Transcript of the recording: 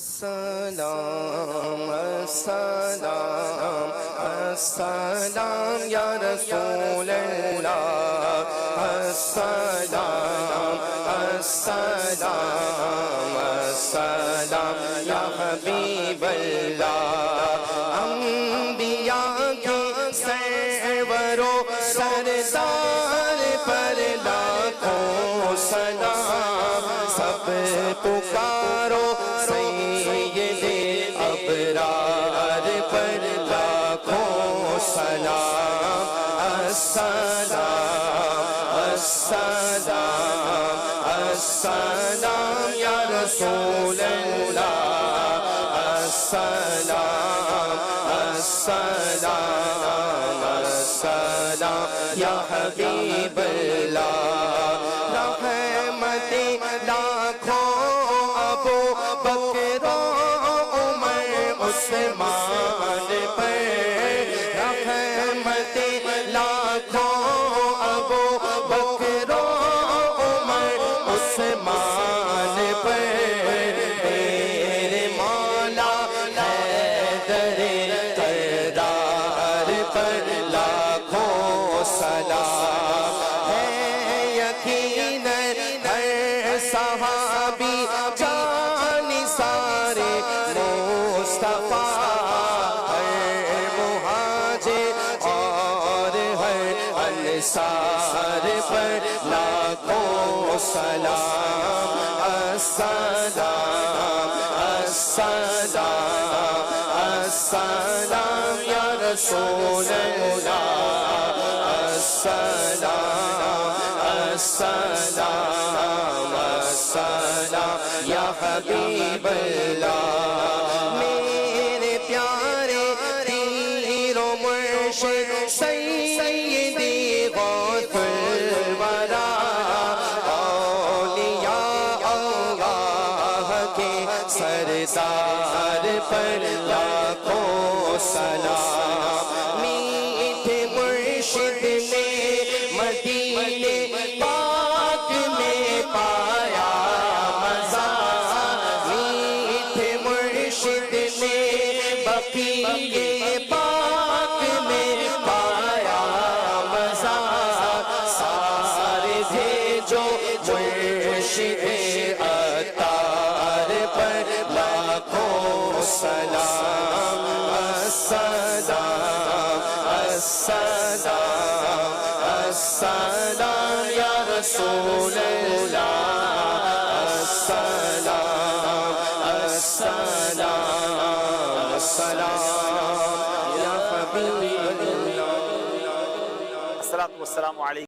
السلام السلام السلام یا رسول اللہ السلام السلام السلام یا حبیب اللہ انبیاء کے سرور و سردار پر لاکھوں سلام سب پکارو سید ابرار پر لاکھوں سلام السلام السلام السلام یا رسول اللہ السلام السلام السلام یا حبیب اللہ رحمت لاکھوں ابو بکر و عمر عثمان پر رحمت لاکھوں ابو بکر و عمر عثمان پر میرے مولا حیدر کرار پر لاکھوں سلام ہے یقیناً ہر صحابی جان سارے مصطفیٰ ہر مہاجر اور ہر انصار پر لاکھوں سلام السلام السلام السلام یا رسول اللہ السلام السلام السلام یا حبیب اللہ میرے پیارے پیر و مرشد سیدی غوث الورا اولیاء اللہ کے سردار پر لاکھوں سلام میٹھے مرشد نے مدینے پاک میں پایا مزہ میٹھے مرشد نے بقیع پاک میں پایا مزہ سارے بھیجو مرشد عطار پر لاکھوں سلام السلام السلام السلام یا رسول اللہ السلام السلام السلام یا حبیب اللہ الصلاۃ والسلام علیکم